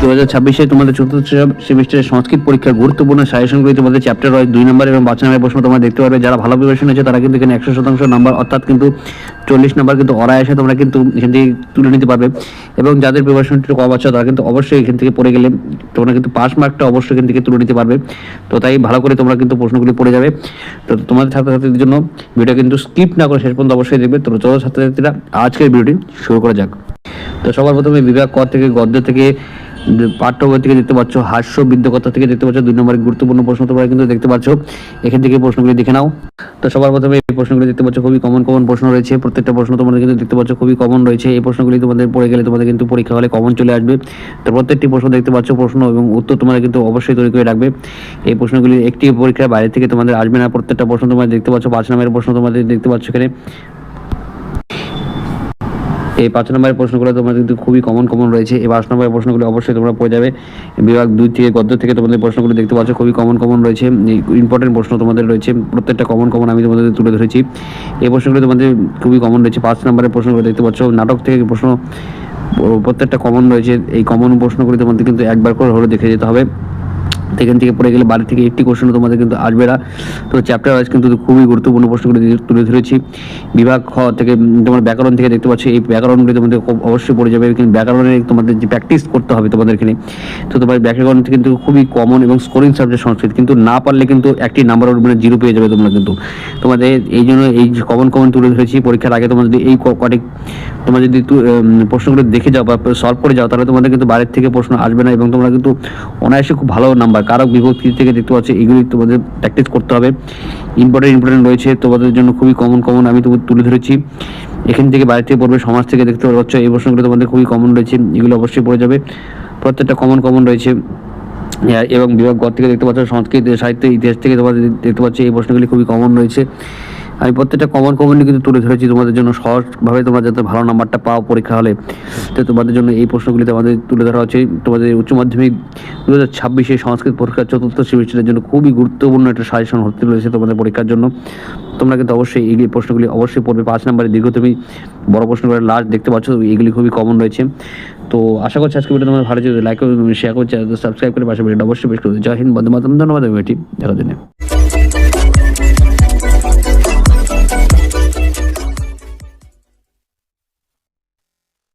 2026 তোমাদের চতুর্থ সেমিস্টারের সংস্কৃত পরীক্ষার গুরুত্বপূর্ণ সাজেশনগুলি তোমাদের চ্যাপ্টার ওয়াইজ 2 নম্বর এবং 5 নম্বরের প্রশ্ন তোমরা দেখতে পারবে। যারা ভালো প্রিপারেশন হয়েছে তারা কিন্তু এখানে 100% নাম্বার অর্থাৎ কিন্তু 40 নাম্বার কিন্তু অনায়াসে তোমরা কিন্তু এখান থেকে তুলে নিতে পারবে। এবং যাদের প্রিপারেশন একটু কম আছে তারা কিন্তু অবশ্যই এখান থেকে পড়ে গেলে তোমরা কিন্তু পাস মার্কটা অবশ্যই এখান থেকে তুলে নিতে পারবে। তো তাই ভালো করে তোমরা কিন্তু প্রশ্নগুলি পড়ে যাবে। তো তোমাদের ছাত্রছাত্রীদের জন্য ভিডিও কিন্তু স্কিপ না করে শেষ পর্যন্ত অবশ্যই দেখবে। তো চলো ছাত্রছাত্রীরা আজকের ভিডিওটি শুরু করা যাক। তো সবার প্রথমে বিভাগ ক থেকে গদ্য থেকে পাঠ্য বই থেকে দেখতে পাচ্ছ, হাস্য বিদ্যকথা থেকে দেখতে পাচ্ছ 2 নম্বরের গুরুত্বপূর্ণ প্রশ্ন তোমরা কিন্তু দেখতে পাচ্ছ। এখান থেকে প্রশ্নগুলি দেখে নাও। তো সবার প্রথমে এই প্রশ্নগুলি দেখতে পাচ্ছ খুবই কমন প্রশ্ন রয়েছে। প্রত্যেকটা প্রশ্ন তোমাদের কিন্তু দেখতে পাচ্ছ খুবই কমন রয়েছে। এই প্রশ্নগুলি তোমাদের পড়ে গেলে তোমাদের কিন্তু পরীক্ষা হলে কমন চলে আসবে। তো প্রত্যেকটি প্রশ্ন দেখতে পাচ্ছ প্রশ্ন এবং উত্তর তোমরা কিন্তু অবশ্যই তৈরি করে রাখবে। এই প্রশ্নগুলি একটি পরীক্ষার বাইরে থেকে তোমাদের আসবে না। প্রত্যেকটা প্রশ্ন তোমরা দেখতে পাচ্ছ 5 নম্বরের প্রশ্ন তোমাদের দেখতে পাচ্ছ এখানে। এই 5 নম্বরের প্রশ্নগুলো তোমাদের কিন্তু খুবই কমন রয়েছে। এই 5 নম্বরের প্রশ্নগুলো অবশ্যই তোমরা পড়ে যাবে। বিভাগ 2 থেকে গদ্য থেকে তোমাদের প্রশ্নগুলো দেখতে পাচ্ছ খুবই কমন রয়েছে। ইম্পর্টেন্ট প্রশ্ন তোমাদের রয়েছে, প্রত্যেকটা কমন আমি তোমাদের তুলে ধরেছি। এই প্রশ্নগুলো তোমাদের খুবই কমন রয়েছে। 5 নম্বরের প্রশ্নগুলো দেখতে পাচ্ছ নাটক থেকে প্রশ্ন প্রত্যেকটা কমন রয়েছে। এই কমন প্রশ্নগুলি তোমাদের কিন্তু একবার করে হলে দেখে যেতে হবে। এখান থেকে পড়ে গেলে বাড়ি থেকে একটি কোশ্চেন তোমাদের কিন্তু আসবে না। তো চ্যাপ্টার ওয়াইজ কিন্তু খুবই গুরুত্বপূর্ণ প্রশ্নগুলো তুলে ধরেছি। বিভাগ খ থেকে তোমার ব্যাকরণ থেকে দেখতে পাচ্ছি এই ব্যাকরণগুলি তোমাদের অবশ্যই পড়ে যাবে। কিন্তু ব্যাকরণে তোমাদের যে প্র্যাকটিস করতে হবে তোমাদের এখানে। তো তোমার ব্যাকরণ কিন্তু খুবই কমন এবং স্কোরিং সাবজেক্ট সংস্কৃত, কিন্তু না পারলে কিন্তু একটি নাম্বার মানে 0 পেয়ে যাবে তোমরা কিন্তু। তোমাদের এই জন্য এই কমন তুলে ধরেছি। পরীক্ষার আগে তোমরা যদি এই কটি তোমরা যদি প্রশ্নগুলো দেখে যাও বা সলভ করে যাও তাহলে তোমাদের কিন্তু বাইরের থেকে প্রশ্ন আসবে না এবং তোমরা কিন্তু অনায়াসে খুব ভালো নাম্বার কারক বিভক্তি থেকে দেখতে পাচ্ছি এগুলি তোমাদের প্র্যাকটিস করতে হবে। ইম্পর্টেন্ট রয়েছে তোমাদের জন্য খুবই কমন আমি তুলে ধরেছি। এখান থেকে বাইরে থেকে পড়বে, সমাজ থেকে দেখতে পাচ্ছ এই প্রশ্নগুলো তোমাদের খুবই কমন রয়েছে, এগুলো অবশ্যই পড়ে যাবে। প্রত্যেকটা কমন রয়েছে। এবং বিভাগ গ থেকে দেখতে পাচ্ছ সংস্কৃত সাহিত্য ইতিহাস থেকে তোমাদের দেখতে পাচ্ছ এই প্রশ্নগুলি খুবই কমন রয়েছে। আমি প্রত্যেকটা কমন কিন্তু তুলে ধরেছি তোমাদের জন্য সহজভাবে তোমরা যাতে ভালো নাম্বারটা পাও পরীক্ষা হলে। তো তোমাদের জন্য এই প্রশ্নগুলিতে আমাদের তুলে ধরা হচ্ছে। তোমাদের উচ্চ মাধ্যমিক 2026 সংস্কৃত পরীক্ষার চতুর্থ সেমিস্টারের জন্য খুবই গুরুত্বপূর্ণ একটা সাজেশন হতে রয়েছে তোমাদের পরীক্ষার জন্য। তোমরা কিন্তু অবশ্যই এই প্রশ্নগুলি অবশ্যই পড়বে। 5 নম্বরের দীর্ঘতম বড় প্রশ্নগুলো লাস্ট দেখতে পাচ্ছ, এগুলি খুবই কমন রয়েছে। তো আশা করছি আজকে ভিডিও তোমাদের ভালো লাগবে। লাইক করবে, শেয়ার করছে, সাবস্ক্রাইব করে পাশে ভিডিওটা অবশ্যই বেশ করবে। জয় হিন্দ, বন্দে মাতরম। ধন্যবাদ ভিডিওটি দেখার জন্য।